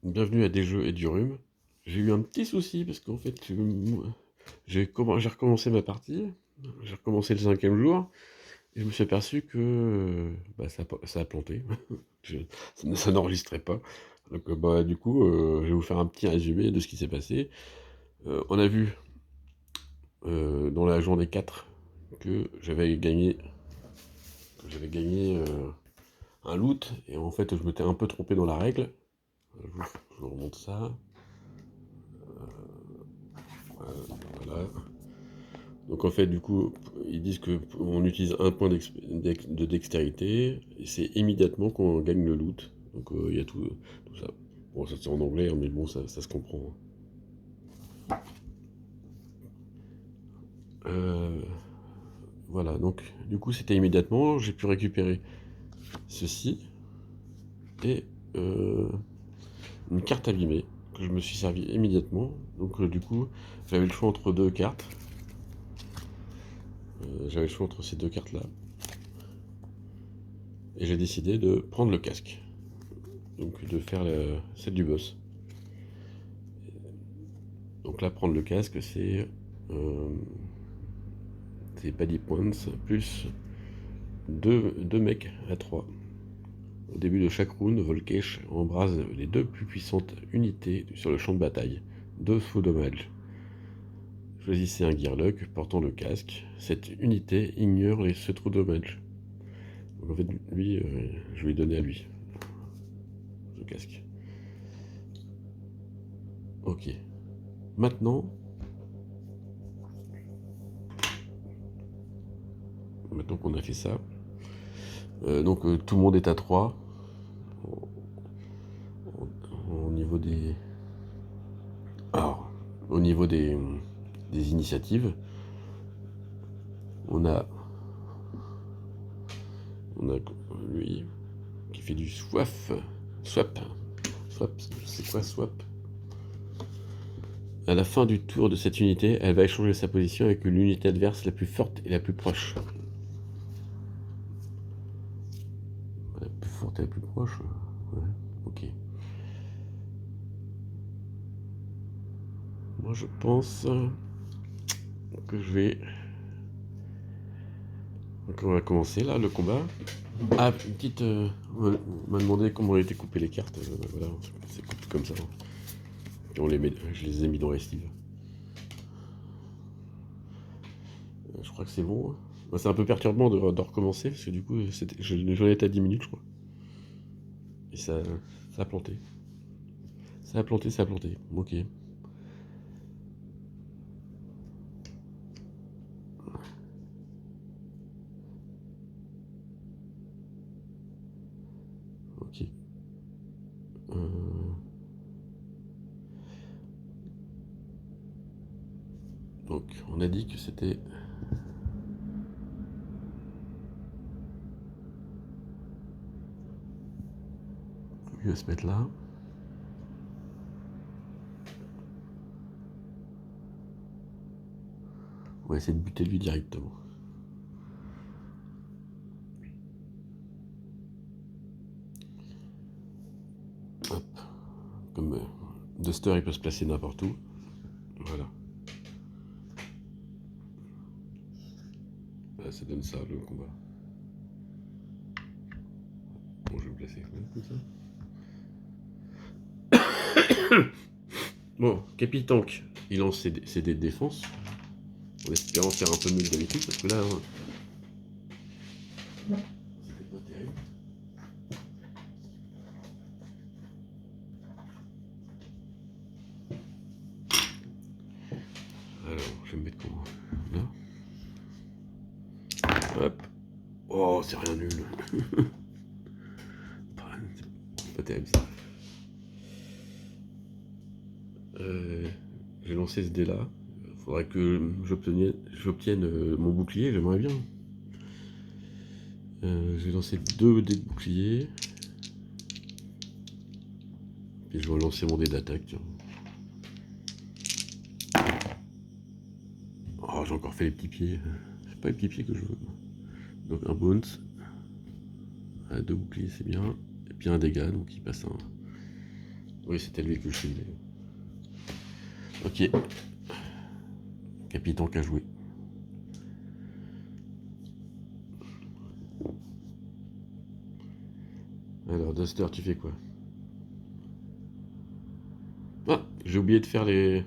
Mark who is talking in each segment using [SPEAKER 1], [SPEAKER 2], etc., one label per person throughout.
[SPEAKER 1] Bienvenue à Des Jeux et du Rhume. J'ai eu un petit souci parce qu'en fait, j'ai recommencé ma partie, j'ai recommencé le 5e jour, et je me suis aperçu que ça a planté. Je- ça n'enregistrait pas. Donc, du coup, je vais vous faire un petit résumé de ce qui s'est passé. On a vu dans la journée 4 que j'avais gagné un loot, et en fait, je m'étais un peu trompé dans la règle. Je vous remonte ça. Voilà. Donc en fait, du coup, ils disent que on utilise un point de dextérité, et c'est immédiatement qu'on gagne le loot. Donc il y a tout ça. Bon, ça c'est en anglais, hein, mais bon, ça se comprend. Euh, voilà, donc du coup, c'était immédiatement. J'ai pu récupérer ceci et une carte abîmée que je me suis servi immédiatement. Donc du coup, j'avais le choix entre deux cartes. J'avais le choix entre ces deux cartes-là. Et j'ai décidé de prendre le casque. Donc de faire celle du boss. Donc là, prendre le casque, euh, c'est Paddy Points plus deux mecs à 3. Au début de chaque round, Volkesh embrase les deux plus puissantes unités sur le champ de bataille. 2 faux dommages. Choisissez un Gearlock portant le casque. Cette unité ignore ce trou dommage. Donc en fait, lui, je vais lui donner à lui, le casque. Ok. Maintenant, maintenant qu'on a fait ça, donc tout le monde est à 3 au niveau des, alors, au niveau des initiatives. On a, on a lui qui fait du swap. C'est quoi swap? À la fin du tour de cette unité, elle va échanger sa position avec l'unité adverse la plus forte et la plus proche. La plus forte et la plus proche. Ouais, ok. Moi je pense que je vais. Donc on va commencer là le combat. Ah, une petite. On m'a demandé comment étaient coupées les cartes. Voilà, c'est coupé comme ça. Et je les ai mis dans Restive. Je crois que c'est bon. Bah, c'est un peu perturbant de recommencer parce que du coup, j'en étais à 10 minutes, je crois. Et ça a planté. Ça a planté, ça a planté. Ok. Ok. Euh, Donc, on a dit que c'était. Lui à se mettre là. On va essayer de buter lui directement. Hop. Comme Duster, il peut se placer n'importe où. Voilà. Là, ça donne ça, le combat. Bon, je vais me placer comme ça. Bon, Capitank, il lance ses dés de défense. En espérant faire un peu mieux que d'habitude, parce que là, c'était pas terrible. Alors, je vais me mettre comment là. Hop. Oh, c'est rien nul. C'est pas terrible ça. J'ai lancé ce dé là. Il faudrait que j'obtienne mon bouclier, j'aimerais bien. J'ai lancé 2 dés de bouclier. Puis je vais lancer mon dé d'attaque. Oh, j'ai encore fait les petits pieds. C'est pas les petits pieds que je veux. Donc un bounce. 2 boucliers, c'est bien. Et puis un dégât, donc il passe un. Oui, c'était lui que je filais. Ok. Capitaine qui a joué. Alors, Duster, tu fais quoi? Ah, j'ai oublié de faire le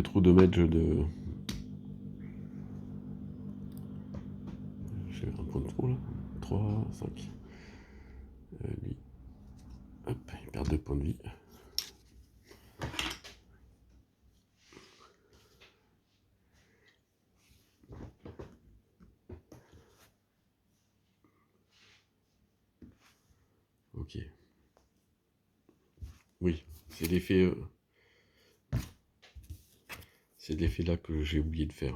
[SPEAKER 1] trou de match de. J'ai un point de trou là. 3, 5. Lui. Hop, il perd 2 points de vie. Ok. Oui, c'est l'effet. C'est l'effet là que j'ai oublié de faire.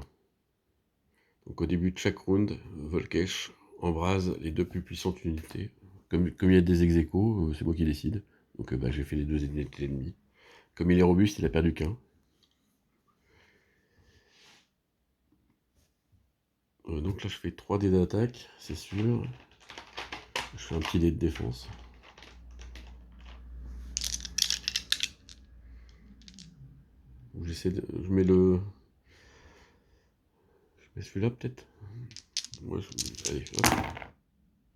[SPEAKER 1] Donc au début de chaque round, Volkesh embrase les 2 plus puissantes unités. Comme il y a des ex-aequo, c'est moi qui décide. Donc bah, j'ai fait les 2 unités ennemies. Comme il est robuste, il a perdu qu'un. Donc là je fais 3 dés d'attaque, c'est sûr. Je fais un petit dé de défense. Je mets le. Je mets celui-là peut-être. Allez, hop.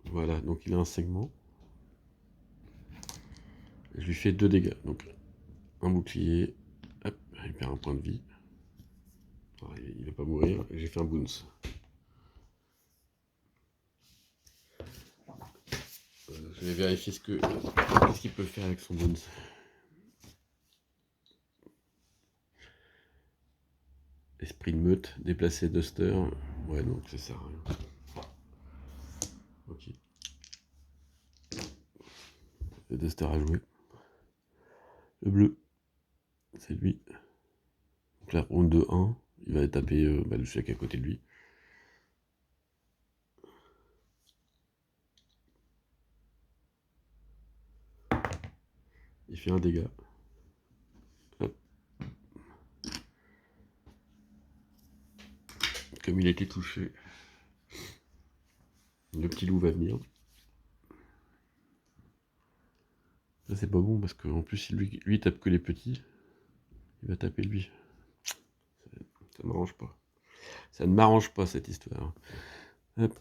[SPEAKER 1] Voilà, donc il a un segment. Je lui fais 2 dégâts. Donc un bouclier. Hop, il perd un point de vie. Alors, il va pas mourir. Et j'ai fait un bounce. Je vais vérifier qu'est-ce qu'il peut faire avec son bounce. Esprit de meute, déplacer Duster. Ouais, donc ça sert à rien. Ok. Le Duster a joué. Le bleu, c'est lui. Donc là, round de 1, il va taper le chèque à côté de lui. Il fait un dégât. Hop. Comme il a été touché, le petit loup va venir. Ça c'est pas bon parce qu'en plus lui il tape que les petits. Il va taper lui. Ça m'arrange pas. Ça ne m'arrange pas cette histoire. Hop.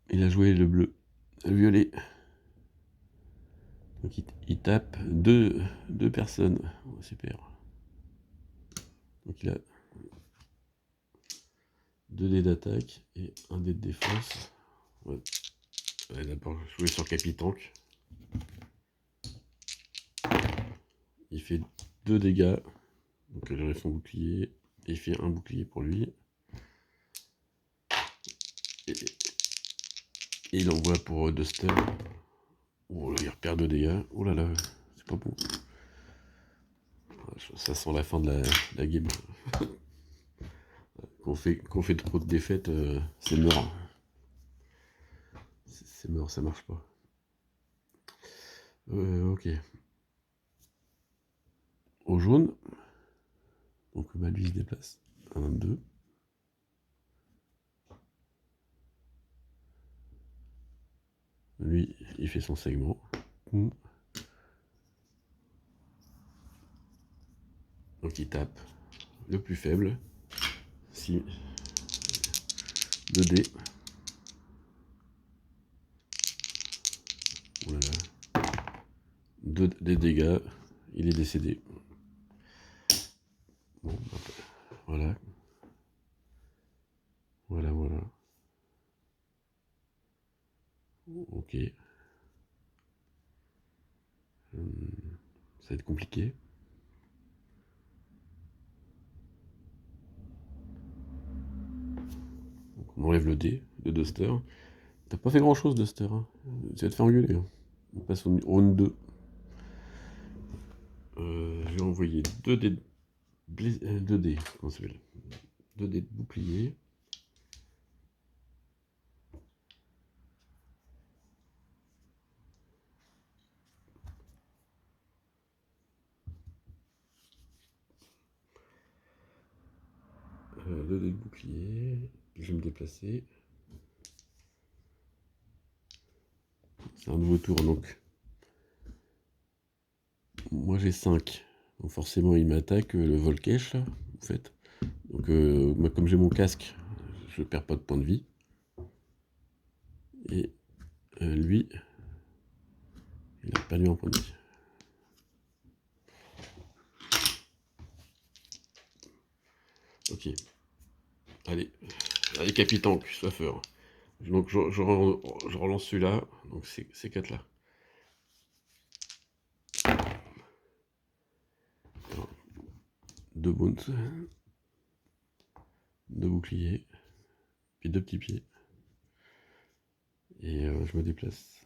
[SPEAKER 1] Il a joué le bleu. Le violet. Donc il tape deux personnes. Oh, super. Donc il a 2 dés d'attaque et 1 dé de défense. Ouais. Ouais, d'abord jouer sur Capitank. Il fait 2 dégâts. Donc j'aurai son bouclier. Et il fait un bouclier pour lui. Et il envoie pour Duster. Oh là, il repère 2 dégâts. Oh là là, c'est pas bon. Ça sent la fin de la game. Qu'on fait trop de défaites, c'est mort. C'est mort, ça marche pas. Ok. Au jaune. Donc bah, lui il se déplace. 1, 2. Lui, il fait son segment. Donc il tape le plus faible. 6. 2 dés. Voilà. 2 des dégâts. Il est décédé. Bon, voilà. Voilà, voilà. Ok. Ça va être compliqué. Donc, on enlève le dé de Duster. T'as pas fait grand chose, Duster. Hein. Tu vas te faire engueuler. Hein. On passe au round 2. Je vais envoyer 2 dés. 2 dés. Comment ça s'appelle 2 dés de bouclier. Deux dés de bouclier. Je vais me déplacer. C'est un nouveau tour donc. moi j'ai 5. Donc forcément il m'attaque le Volkesh là, en fait. Donc moi, comme j'ai mon casque, je perds pas de points de vie. Et lui, il a perdu un point de vie. Ok. Allez, allez Capitan, Cuissoiffeur. Donc je relance celui-là. Donc ces 4 là. Alors, 2 bounce, 2 boucliers, puis 2 petits pieds. Et je me déplace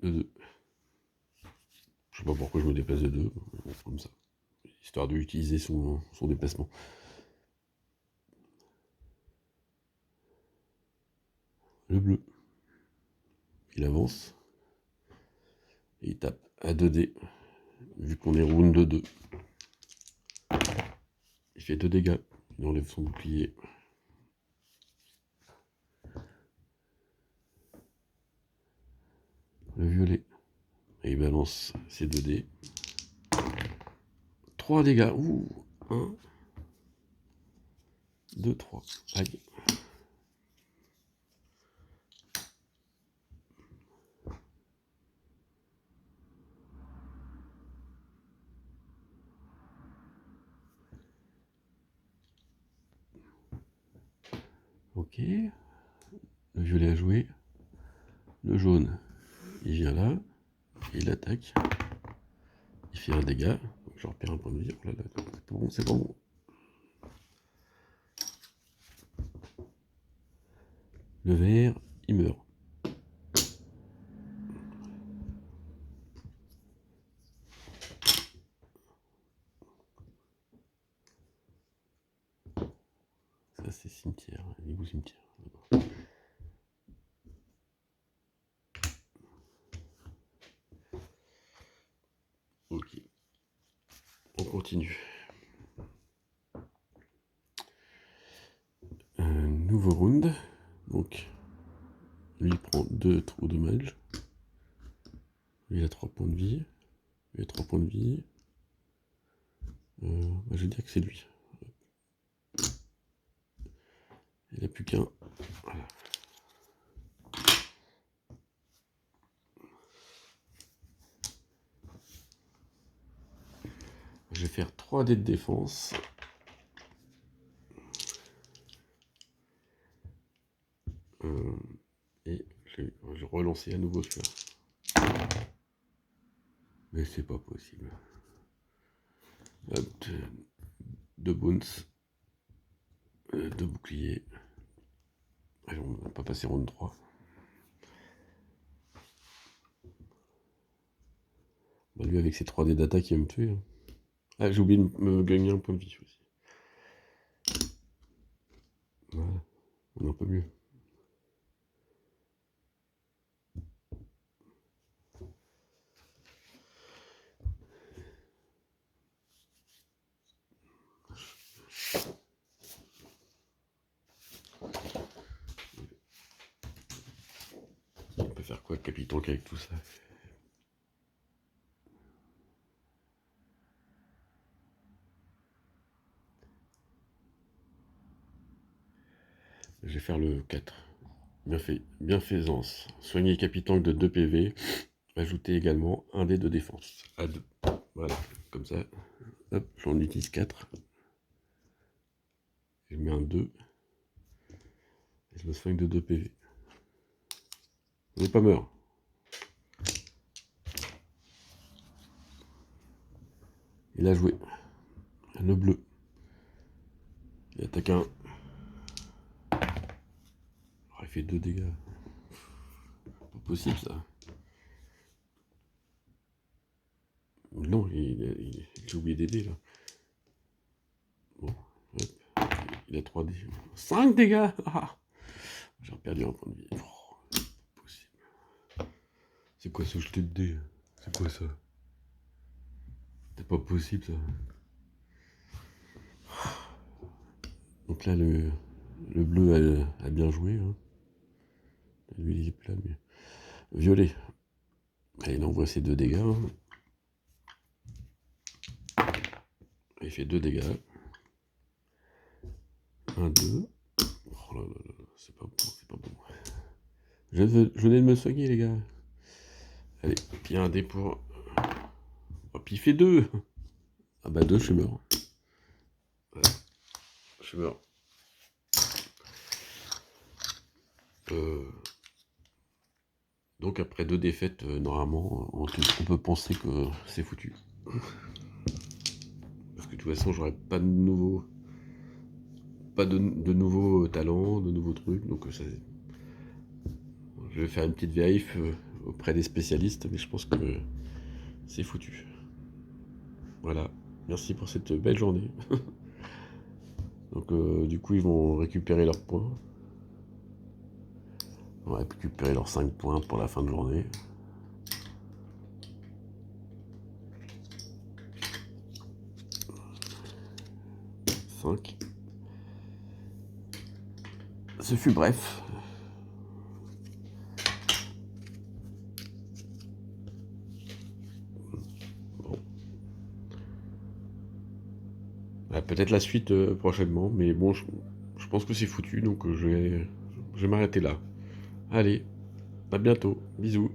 [SPEAKER 1] de 2. Je sais pas pourquoi je me déplace de 2, comme ça. Histoire d'utiliser son déplacement. Le bleu. Il avance. Et il tape à 2D. Vu qu'on est round de 2. Il fait 2 dégâts. Il enlève son bouclier. Le violet. Et il balance ses 2D. 3 dégâts. Ouh. 1, 2, 3. Aïe. Ok. Le violet a joué. Le jaune, il vient là. Il attaque. Il fait un dégât. Donc je repère un point de vie. Oh là là, c'est bon, c'est bon. Le vert, il meurt. Ça, c'est cimetière. Il est où cimetière? Ok. On continue. Nouveau round. Donc, lui, il prend 2 trous de mage. Lui, il a 3 points de vie. Lui, il a 3 points de vie. Je vais dire que c'est lui. Il n'a plus qu'un. Voilà. Je vais faire 3 dés de défense. Et je vais relancer à nouveau celui-là. Mais c'est pas possible. Hop, 2 bounce. 2 boucliers. Allez, on va pas passer round 3. Bah, lui, avec ses 3 dés d'attaque, il va me tuer. Hein. Ah, j'ai oublié de me gagner un point de vie aussi. Voilà, on est un peu mieux. On peut faire quoi, Capitan, avec tout ça? Je vais faire le 4. Bienfaisance. Soigner Capitan de 2 PV. Ajouter également un dé de défense. À 2. Voilà, comme ça. Hop, j'en utilise 4. Je mets un 2. Et je me soigne de 2 PV. On n'est pas mort. Il a joué. Le bleu. Il attaque un. Oh, il fait 2 dégâts. Pas possible ça. Non, j'ai oublié d'aider là. Bon, hop. Il a 3 dés. 5 dégâts. Ah, j'ai perdu un point de vie. Oh, c'est pas possible. C'est quoi ce jeté de dés? C'est quoi ça? C'est pas possible ça. Donc là, le bleu a bien joué. Hein. Lui, il est plat, mais... Violet. Allez, il envoie ses 2 dégâts. Hein. il fait 2 dégâts. 1, 2. Oh là là là, c'est pas bon, c'est pas bon. Je venais de me soigner, les gars. Allez, puis un dé pour... Oh, puis il fait 2. Ah bah 2, je suis mort. Voilà. Je suis mort. Donc après 2 défaites, normalement, on peut penser que c'est foutu. Parce que de toute façon, j'aurais pas de nouveaux... Pas de nouveaux talents, de nouveaux trucs, donc ça... Je vais faire une petite vérif auprès des spécialistes, mais je pense que c'est foutu. Voilà, merci pour cette belle journée. Donc du coup, ils vont récupérer leurs points. On va récupérer leurs 5 points pour la fin de journée. Ce fut bref. Bon. Peut-être la suite prochainement, mais bon, je pense que c'est foutu, donc je vais m'arrêter là. Allez, à bientôt, bisous.